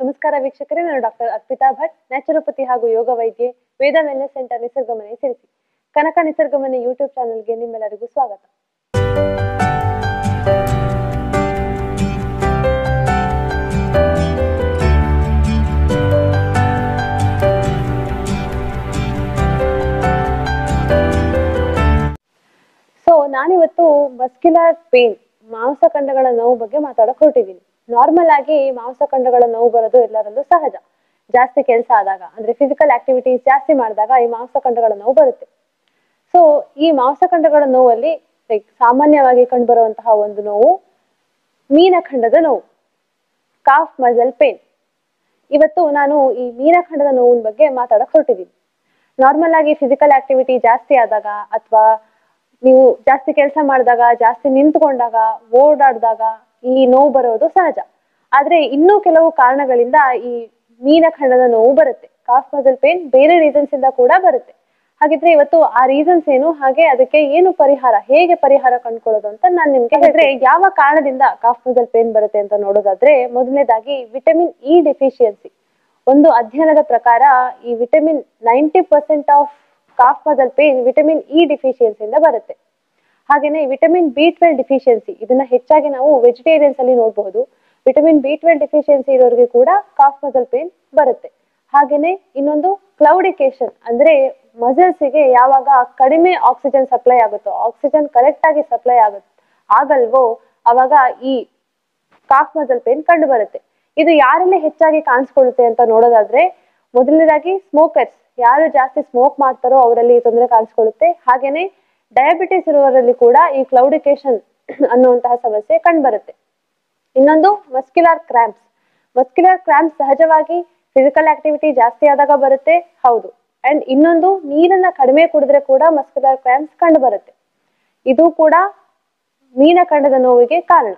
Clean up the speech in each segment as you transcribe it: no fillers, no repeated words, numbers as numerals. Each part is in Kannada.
ನಮಸ್ಕಾರ ವೀಕ್ಷಕರೇ, ನಾನು ಡಾಕ್ಟರ್ ಅರ್ಪಿತಾ ಭಟ್, ನ್ಯಾಚುರೋಪತಿ ಹಾಗೂ ಯೋಗ ವೈದ್ಯೆ, ವೇದ ವೆಲ್ನೆಸ್ ಸೆಂಟರ್ ನಿಸರ್ಗಮನೆ ಸೇರಿಸಿ. ಕನಕ ನಿಸರ್ಗಮನೆ ಯೂಟ್ಯೂಬ್ ಚಾನೆಲ್ಗೆ ನಿಮ್ಮೆಲ್ಲರಿಗೂ ಸ್ವಾಗತ. ನಾನಿವತ್ತು ಮಸ್ಕ್ಯುಲರ್ ಪೇನ್, ಮಾಂಸಖಂಡಗಳ ನೋವು ಬಗ್ಗೆ ಮಾತಾಡಕ್ ಹೊರಟಿದ್ದೀನಿ. ನಾರ್ಮಲ್ ಆಗಿ ಮಾಂಸಖಂಡಗಳ ನೋವು ಬರೋದು ಎಲ್ಲರಲ್ಲೂ ಸಹಜ. ಜಾಸ್ತಿ ಕೆಲಸ ಆದಾಗ, ಅಂದ್ರೆ ಫಿಸಿಕಲ್ ಆಕ್ಟಿವಿಟೀಸ್ ಜಾಸ್ತಿ ಮಾಡಿದಾಗ ಈ ಮಾಂಸಖಂಡಗಳ ನೋವು ಬರುತ್ತೆ. ಸೊ ಈ ಮಾಂಸಖಂಡಗಳ ನೋವಲ್ಲಿ ಸಾಮಾನ್ಯವಾಗಿ ಕಂಡುಬರುವಂತಹ ಒಂದು ನೋವು ಮೀನಖಂಡದ ನೋವು, ಕಾಫ್ ಮಸಲ್ ಪೇನ್. ಇವತ್ತು ನಾನು ಈ ಮೀನಖಂಡದ ನೋವಿನ ಬಗ್ಗೆ ಮಾತಾಡಕ್ ಹೊರಟಿದ್ದೀನಿ. ನಾರ್ಮಲ್ ಆಗಿ ಫಿಸಿಕಲ್ ಆಕ್ಟಿವಿಟಿ ಜಾಸ್ತಿ ಆದಾಗ, ಅಥವಾ ನೀವು ಜಾಸ್ತಿ ಕೆಲಸ ಮಾಡಿದಾಗ, ಜಾಸ್ತಿ ನಿಂತ್ಕೊಂಡಾಗ, ಓಡಾಡಿದಾಗ ಈ ನೋವು ಬರೋದು ಸಹಜ. ಆದ್ರೆ ಇನ್ನೂ ಕೆಲವು ಕಾರಣಗಳಿಂದ ಈ ಮೀನಖಂಡದ ನೋವು ಬರುತ್ತೆ. ಕಾಫ್ ಮಸಲ್ ಪೇನ್ ಬೇರೆ ರೀಸನ್ಸ್ ಇಂದ ಕೂಡ ಬರುತ್ತೆ. ಹಾಗಿದ್ರೆ ಇವತ್ತು ಆ ರೀಸನ್ಸ್ ಏನು, ಹಾಗೆ ಅದಕ್ಕೆ ಏನು ಪರಿಹಾರ, ಹೇಗೆ ಪರಿಹಾರ ಕಂಡುಕೊಳ್ಳೋದು ಅಂತ ನಾನು ನಿಮ್ಗೆ ಹೇಳಿದ್ರೆ, ಯಾವ ಕಾರಣದಿಂದ ಕಾಫ್ ಮಸಲ್ ಪೇನ್ ಬರುತ್ತೆ ಅಂತ ನೋಡೋದಾದ್ರೆ, ಮೊದಲನೇದಾಗಿ ವಿಟಮಿನ್ ಇ ಡೆಫಿಷಿಯನ್ಸಿ. ಒಂದು ಅಧ್ಯಯನದ ಪ್ರಕಾರ ಈ vitamin 90% of calf muscle pain vitamin E ಡೆಫಿಷಿಯನ್ಸಿಯಿಂದ ಬರುತ್ತೆ. ಹಾಗೇನೆ ವಿಟಮಿನ್ ಬಿ12 ಡೆಫಿಷಿಯನ್ಸಿ, ಇದನ್ನ ಹೆಚ್ಚಾಗಿ ನಾವು ವೆಜಿಟೇರಿಯನ್ಸ್ ಅಲ್ಲಿ ನೋಡಬಹುದು. ವಿಟಮಿನ್ ಬಿ12 ಡೆಫಿಷಿಯನ್ಸಿ ಇರೋರಿಗೆ ಕೂಡ ಕಾಫ್ ಮಸಲ್ ಪೇನ್ ಬರುತ್ತೆ. ಹಾಗೇನೆ ಇನ್ನೊಂದು ಕ್ಲೌಡಿಕೇಶನ್, ಅಂದ್ರೆ ಮಸಲ್ಸ್ ಗೆ ಯಾವಾಗ ಕಡಿಮೆ ಆಕ್ಸಿಜನ್ ಸಪ್ಲೈ ಆಗುತ್ತೋ, ಆಕ್ಸಿಜನ್ ಕರೆಕ್ಟ್ ಆಗಿ ಸಪ್ಲೈ ಆಗಲ್ವೋ, ಅವಾಗ ಈ ಕಾಫ್ ಮಸಲ್ ಪೇನ್ ಕಂಡು ಬರುತ್ತೆ. ಇದು ಯಾರಲ್ಲಿ ಹೆಚ್ಚಾಗಿ ಕಾಣಿಸ್ಕೊಳ್ಳುತ್ತೆ ಅಂತ ನೋಡೋದಾದ್ರೆ, ಮೊದಲನೇದಾಗಿ ಸ್ಮೋಕರ್ಸ್, ಯಾರು ಜಾಸ್ತಿ ಸ್ಮೋಕ್ ಮಾಡ್ತಾರೋ ಅವರಲ್ಲಿ ಈ ತೊಂದರೆ ಕಾಣಿಸ್ಕೊಳ್ಳುತ್ತೆ. ಹಾಗೇನೆ ಡಯಾಬಿಟಿಸ್ ಇರುವವರಲ್ಲಿ ಕೂಡ ಈ ಕ್ಲೌಡಿಕೇಶನ್ ಅನ್ನುವಂತಹ ಸಮಸ್ಯೆ ಕಂಡು ಬರುತ್ತೆ. ಇನ್ನೊಂದು ಮಸ್ಕ್ಯುಲರ್ ಕ್ರ್ಯಾಂಪ್ಸ್. ಮಸ್ಕ್ಯುಲರ್ ಕ್ರ್ಯಾಂಪ್ಸ್ ಸಹಜವಾಗಿ ಫಿಸಿಕಲ್ ಆಕ್ಟಿವಿಟಿ ಜಾಸ್ತಿ ಆದಾಗ ಬರುತ್ತೆ, ಹೌದು. ಅಂಡ್ ಇನ್ನೊಂದು, ನೀರನ್ನ ಕಡಿಮೆ ಕುಡಿದ್ರೆ ಕೂಡ ಮಸ್ಕ್ಯುಲರ್ ಕ್ರ್ಯಾಂಪ್ಸ್ ಕಂಡು ಬರುತ್ತೆ. ಇದು ಕೂಡ ಮೀನಖಂಡದ ನೋವಿಗೆ ಕಾರಣ.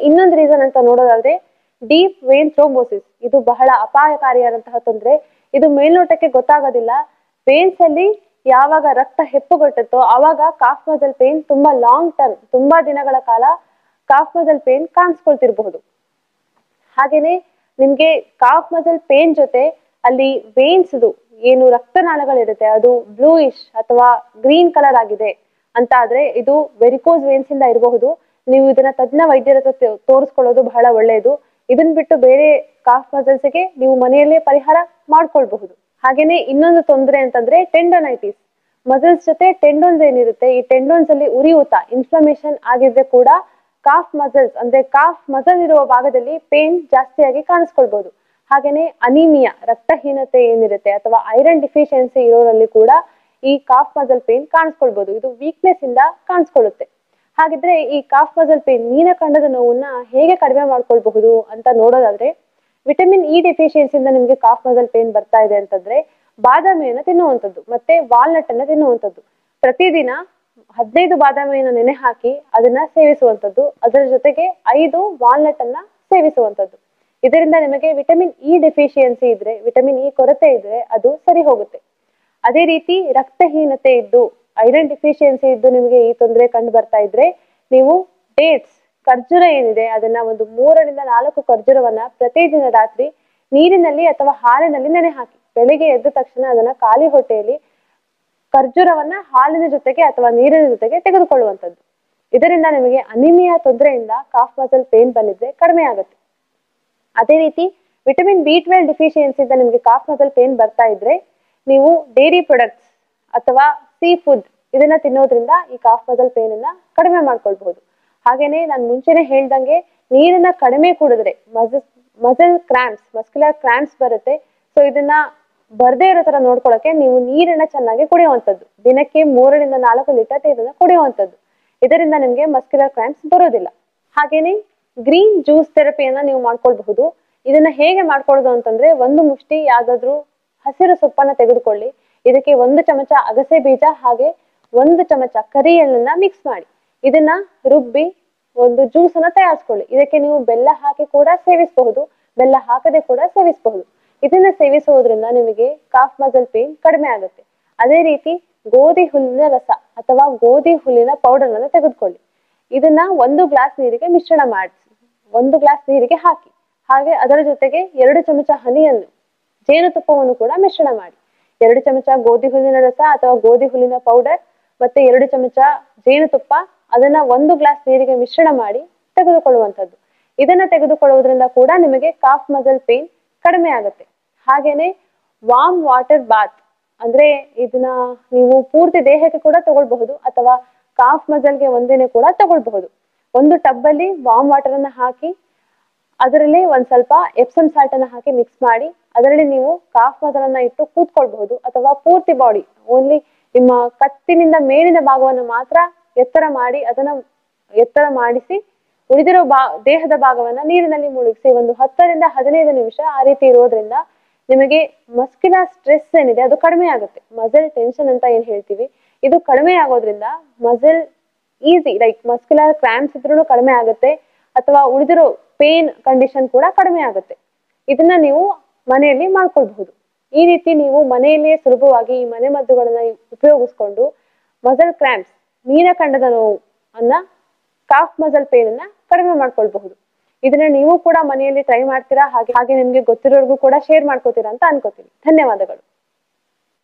ಇನ್ನೊಂದು ರೀಸನ್ ಅಂತ ನೋಡೋದಾದ್ರೆ ಡೀಪ್ ವೇನ್ ಥ್ರೋಂಬೋಸಿಸ್. ಇದು ಬಹಳ ಅಪಾಯಕಾರಿಯಾದಂತಹ ತೊಂದರೆ. ಇದು ಮೇಲ್ನೋಟಕ್ಕೆ ಗೊತ್ತಾಗೋದಿಲ್ಲ. ವೇನ್ಸ್ ಅಲ್ಲಿ ಯಾವಾಗ ರಕ್ತ ಹೆಪ್ಪುಗಟ್ಟುತ್ತೋ ಆವಾಗ ಕಾಫ್ ಮಸಲ್ ಪೇನ್ ತುಂಬಾ ಲಾಂಗ್ ಟರ್ಮ್, ತುಂಬಾ ದಿನಗಳ ಕಾಲ ಕಾಫ್ ಮಸಲ್ ಪೇನ್ ಕಾಣಿಸ್ಕೊಳ್ತಿರಬಹುದು. ಹಾಗೇನೆ ನಿಮ್ಗೆ ಕಾಫ್ ಮಸಲ್ ಪೇನ್ ಜೊತೆ ಅಲ್ಲಿ ವೇನ್ಸ್ ಏನು ರಕ್ತನಾಳಗಳಿರುತ್ತೆ ಅದು ಬ್ಲೂಯಿಶ್ ಅಥವಾ ಗ್ರೀನ್ ಕಲರ್ ಆಗಿದೆ ಅಂತ ಆದ್ರೆ ಇದು ವೆರಿಕೋಸ್ ವೇನ್ಸ್ ಇಂದ ಇರಬಹುದು. ನೀವು ಇದನ್ನ ತಜ್ಞ ವೈದ್ಯರ ಹತ್ರ ತೋರಿಸ್ಕೊಳ್ಳೋದು ಬಹಳ ಒಳ್ಳೆಯದು. ಇದನ್ ಬಿಟ್ಟು ಬೇರೆ ಕಾಫ್ ಮಸಲ್ಸ್ಗೆ ನೀವು ಮನೆಯಲ್ಲೇ ಪರಿಹಾರ ಮಾಡ್ಕೊಳ್ಬಹುದು. ಹಾಗೇನೆ ಇನ್ನೊಂದು ತೊಂದರೆ ಅಂತಂದ್ರೆ ಟೆಂಡೋನೈಟಿಸ್. ಮಸಲ್ಸ್ ಜೊತೆ ಟೆಂಡೋನ್ಸ್ ಏನಿರುತ್ತೆ, ಈ ಟೆಂಡೋನ್ಸ್ ಅಲ್ಲಿ ಉರಿಯೂತ, ಇನ್ಫ್ಲಮೇಷನ್ ಆಗಿದ್ರೆ ಕೂಡ ಕಾಫ್ ಮಸಲ್ಸ್ ಅಂದ್ರೆ ಕಾಫ್ ಮಸಲ್ ಇರುವ ಭಾಗದಲ್ಲಿ ಪೇನ್ ಜಾಸ್ತಿಯಾಗಿ ಕಾಣಿಸ್ಕೊಳ್ಬಹುದು. ಹಾಗೇನೆ ಅನಿಮಿಯಾ, ರಕ್ತಹೀನತೆ ಏನಿರುತ್ತೆ ಅಥವಾ ಐರನ್ ಡಿಫಿಷಿಯನ್ಸಿ ಇರೋರಲ್ಲಿ ಕೂಡ ಈ ಕಾಫ್ ಮಸಲ್ ಪೇನ್ ಕಾಣಿಸ್ಕೊಳ್ಬಹುದು. ಇದು ವೀಕ್ನೆಸ್ ಇಂದ ಕಾಣಿಸ್ಕೊಳ್ಳುತ್ತೆ. ಹಾಗಿದ್ರೆ ಈ ಕಾಫ್ ಮಸಲ್ ಪೇನ್, ಮೀನಖಂಡದ ನೋವನ್ನ ಹೇಗೆ ಕಡಿಮೆ ಮಾಡ್ಕೊಳ್ಬಹುದು ಅಂತ ನೋಡೋದಾದ್ರೆ, ವಿಟಮಿನ್ ಇ ಡೆಫಿಷಿಯನ್ಸಿಯಿಂದ ನಿಮ್ಗೆ ಕಾಫ್ ಮಸಲ್ ಪೇನ್ ಬರ್ತಾ ಇದೆ ಅಂತಂದ್ರೆ ಬಾದಾಮಿಯನ್ನ ತಿನ್ನುವಂಥದ್ದು ಮತ್ತೆ ವಾಲ್ನಟ್ ಅನ್ನ ತಿನ್ನುವಂಥದ್ದು. ಪ್ರತಿದಿನ 15 ಬಾದಾಮಿಯನ್ನ ನೆನೆ ಹಾಕಿ ಅದನ್ನ ಸೇವಿಸುವಂಥದ್ದು, ಅದರ ಜೊತೆಗೆ 5 ವಾಲ್ನಟ್ ಅನ್ನ ಸೇವಿಸುವಂಥದ್ದು. ಇದರಿಂದ ನಿಮಗೆ ವಿಟಮಿನ್ ಇ ಡೆಫಿಷಿಯನ್ಸಿ ಇದ್ರೆ, ವಿಟಮಿನ್ ಇ ಕೊರತೆ ಇದ್ರೆ ಅದು ಸರಿ ಹೋಗುತ್ತೆ. ಅದೇ ರೀತಿ ರಕ್ತಹೀನತೆ ಇದ್ದು, ಐರನ್ ಡೆಫಿಷಿಯನ್ಸಿ ಇದ್ದು ನಿಮಗೆ ಈ ತೊಂದರೆ ಕಂಡು ಬರ್ತಾ ಇದ್ರೆ, ನೀವು ಡೇಟ್ಸ್, ಖರ್ಜೂರ ಏನಿದೆ ಅದನ್ನ ಒಂದು 3 ರಿಂದ 4 ಖರ್ಜೂರವನ್ನ ಪ್ರತಿದಿನ ರಾತ್ರಿ ನೀರಿನಲ್ಲಿ ಅಥವಾ ಹಾಲಿನಲ್ಲಿ ನೆನೆ ಹಾಕಿ, ಬೆಳಿಗ್ಗೆ ಎದ್ದ ತಕ್ಷಣ ಅದನ್ನ ಖಾಲಿ ಹೊಟ್ಟೆಯಲ್ಲಿ ಖರ್ಜೂರವನ್ನ ಹಾಲಿನ ಜೊತೆಗೆ ಅಥವಾ ನೀರಿನ ಜೊತೆಗೆ ತೆಗೆದುಕೊಳ್ಳುವಂಥದ್ದು. ಇದರಿಂದ ನಿಮಗೆ ಅನಿಮಿಯಾ ತೊಂದರೆಯಿಂದ ಕಾಫ್ ಮಸಲ್ ಪೇನ್ ಬಂದಿದ್ರೆ ಕಡಿಮೆ ಆಗುತ್ತೆ. ಅದೇ ರೀತಿ ವಿಟಮಿನ್ ಬಿ12 ಡೆಫಿಷಿಯನ್ಸಿಯಿಂದ ನಿಮಗೆ ಕಾಫ್ ಮಸಲ್ ಪೇನ್ ಬರ್ತಾ ಇದ್ರೆ, ನೀವು ಡೈರಿ ಪ್ರಾಡಕ್ಟ್ಸ್ ಅಥವಾ ಸೀ ಫುಡ್ ಇದನ್ನ ತಿನ್ನೋದ್ರಿಂದ ಈ ಕಾಫ್ ಮಸಲ್ ಪೇನ್ ಅನ್ನ ಕಡಿಮೆ ಮಾಡ್ಕೊಳ್ಬಹುದು. ಹಾಗೇನೆ ನಾನು ಮುಂಚೆನೆ ಹೇಳ್ದಂಗೆ ನೀರನ್ನ ಕಡಿಮೆ ಕುಡಿದ್ರೆ ಮಸಲ್ ಕ್ರ್ಯಾಂಪ್ಸ್, ಮಸ್ಕ್ಯುಲರ್ ಕ್ರ್ಯಾಂಪ್ಸ್ ಬರುತ್ತೆ. ಸೊ ಇದನ್ನ ಬರ್ದೇ ಇರೋ ತರ ನೋಡ್ಕೊಳಕ್ಕೆ ನೀವು ನೀರನ್ನ ಚೆನ್ನಾಗಿ ಕುಡಿಯುವಂಥದ್ದು, ದಿನಕ್ಕೆ 3 ರಿಂದ 4 ಲೀಟರ್ ನೀರನ್ನ ಕುಡಿಯುವಂಥದ್ದು. ಇದರಿಂದ ನಿಮ್ಗೆ ಮಸ್ಕ್ಯುಲರ್ ಕ್ರ್ಯಾಂಪ್ಸ್ ಬರೋದಿಲ್ಲ. ಹಾಗೇನೆ ಗ್ರೀನ್ ಜ್ಯೂಸ್ ಥೆರಪಿಯನ್ನ ನೀವು ಮಾಡ್ಕೊಳ್ಬಹುದು. ಇದನ್ನ ಹೇಗೆ ಮಾಡ್ಕೊಳ್ಳೋದು ಅಂತಂದ್ರೆ, ಒಂದು ಮುಷ್ಟಿ ಯಾವ್ದಾದ್ರು ಹಸಿರು ಸೊಪ್ಪನ್ನ ತೆಗೆದುಕೊಳ್ಳಿ, ಇದಕ್ಕೆ 1 ಚಮಚ ಅಗಸೆ ಬೀಜ ಹಾಗೆ 1 ಚಮಚ ಕರಿ ಎಳ್ಳನ್ನ ಮಿಕ್ಸ್ ಮಾಡಿ ಇದನ್ನ ರುಬ್ಬಿ ಒಂದು ಜ್ಯೂಸ್ ಅನ್ನ ತಯಾರಿಸ್ಕೊಳ್ಳಿ. ಇದಕ್ಕೆ ನೀವು ಬೆಲ್ಲ ಹಾಕಿ ಕೂಡ ಸೇವಿಸಬಹುದು, ಬೆಲ್ಲ ಹಾಕದೆ ಕೂಡ ಸೇವಿಸಬಹುದು. ಇದನ್ನ ಸೇವಿಸುವುದರಿಂದ ನಿಮಗೆ ಕಾಫ್ ಮಸಲ್ ಪೇನ್ ಕಡಿಮೆ ಆಗುತ್ತೆ. ಅದೇ ರೀತಿ ಗೋಧಿ ಹುಲ್ಲಿನ ರಸ ಅಥವಾ ಗೋಧಿ ಹುಲ್ಲಿನ ಪೌಡರ್ ಅನ್ನು ತೆಗೆದುಕೊಳ್ಳಿ. ಇದನ್ನ 1 ಗ್ಲಾಸ್ ನೀರಿಗೆ ಮಿಶ್ರಣ ಮಾಡಿಸಿ 1 ಗ್ಲಾಸ್ ನೀರಿಗೆ ಹಾಗೆ ಅದರ ಜೊತೆಗೆ 2 ಚಮಚ ಹನಿಯನ್ನು, ಜೇನುತುಪ್ಪವನ್ನು ಕೂಡ ಮಿಶ್ರಣ ಮಾಡಿ. 2 ಚಮಚ ಗೋಧಿ ಹುಲ್ಲಿನ ರಸ ಅಥವಾ ಗೋಧಿ ಹುಲ್ಲಿನ ಪೌಡರ್ ಮತ್ತೆ 2 ಚಮಚ ಜೇನುತುಪ್ಪ, ಅದನ್ನ 1 ಗ್ಲಾಸ್ ನೀರಿಗೆ ಮಿಶ್ರಣ ಮಾಡಿ ತೆಗೆದುಕೊಳ್ಳುವಂಥದ್ದು. ಇದನ್ನ ತೆಗೆದುಕೊಳ್ಳುವುದರಿಂದ ಕೂಡ ನಿಮಗೆ ಕಾಫ್ ಮಸಲ್ ಪೇನ್ ಕಡಿಮೆ ಆಗುತ್ತೆ. ಹಾಗೇನೆ ವಾರ್ಮ್ ವಾಟರ್ ಬಾತ್ ಅಂದ್ರೆ ಇದನ್ನ ನೀವು ಪೂರ್ತಿ ದೇಹಕ್ಕೆ ಕೂಡ ತಗೊಳ್ಬಹುದು ಅಥವಾ ಕಾಫ್ ಮಸಲ್ಗೆ ಒಂದೇನೆ ಕೂಡ ತಗೊಳ್ಬಹುದು. ಒಂದು ಟಬ್ ಅಲ್ಲಿ ವಾರ್ಮ್ ವಾಟರ್ ಅನ್ನ ಹಾಕಿ ಅದರಲ್ಲಿ ಒಂದ್ ಸ್ವಲ್ಪ ಎಪ್ಸಮ್ ಸಾಲ್ಟ್ ಅನ್ನ ಹಾಕಿ ಮಿಕ್ಸ್ ಮಾಡಿ ಅದರಲ್ಲಿ ನೀವು ಕಾಫ್ ಮಸಲ್ ಅನ್ನ ಇಟ್ಟು ಕೂತ್ಕೊಳ್ಬಹುದು ಅಥವಾ ಪೂರ್ತಿ ಬಾಡಿ ಓನ್ಲಿ ನಿಮ್ಮ ಕತ್ತಿನಿಂದ ಮೇಲಿನ ಭಾಗವನ್ನು ಮಾತ್ರ ಎತ್ತರ ಮಾಡಿ ಅದನ್ನ ಎತ್ತರ ಮಾಡಿಸಿ ಉಳಿದಿರೋ ದೇಹದ ಭಾಗವನ್ನ ನೀರಿನಲ್ಲಿ ಮುಳುಗಿಸಿ ಒಂದು 10 ರಿಂದ 15 ನಿಮಿಷ ಆ ರೀತಿ ಇರೋದ್ರಿಂದ ನಿಮಗೆ ಮಸ್ಕ್ಯುಲರ್ ಸ್ಟ್ರೆಸ್ ಏನಿದೆ ಅದು ಕಡಿಮೆ ಆಗುತ್ತೆ. ಮಸಲ್ ಟೆನ್ಷನ್ ಅಂತ ಏನ್ ಹೇಳ್ತೀವಿ ಇದು ಕಡಿಮೆ ಆಗೋದ್ರಿಂದ muscle easy like muscular cramps ಇದ್ರೂ ಕಡಿಮೆ ಆಗುತ್ತೆ ಅಥವಾ ಉಳಿದಿರೋ ಪೇನ್ ಕಂಡೀಷನ್ ಕೂಡ ಕಡಿಮೆ ಆಗುತ್ತೆ. ಇದನ್ನ ನೀವು ಮನೆಯಲ್ಲಿ ಮಾಡ್ಕೊಳ್ಬಹುದು. ಈ ರೀತಿ ನೀವು ಮನೆಯಲ್ಲಿಯೇ ಸುಲಭವಾಗಿ ಈ ಮನೆಮದ್ದುಗಳನ್ನ ಉಪಯೋಗಿಸ್ಕೊಂಡು ಮಸಲ್ ಕ್ರಾಂಪ್ಸ್, ಮೀನಖಂಡದ ನೋವು ಅನ್ನ, ಕಾಫ್ ಮಸಲ್ ಪೇನ್ ಅನ್ನ ಕಡಿಮೆ ಮಾಡ್ಕೊಳ್ಬಹುದು. ಇದನ್ನ ನೀವು ಕೂಡ ಮನೆಯಲ್ಲಿ ಟ್ರೈ ಮಾಡ್ತೀರಾ, ಹಾಗೆ ನಿಮ್ಗೆ ಗೊತ್ತಿರೋರ್ಗೂ ಕೂಡ ಶೇರ್ ಮಾಡ್ಕೋತೀರಾ ಅಂತ ಅನ್ಕೋತೀನಿ. ಧನ್ಯವಾದಗಳು.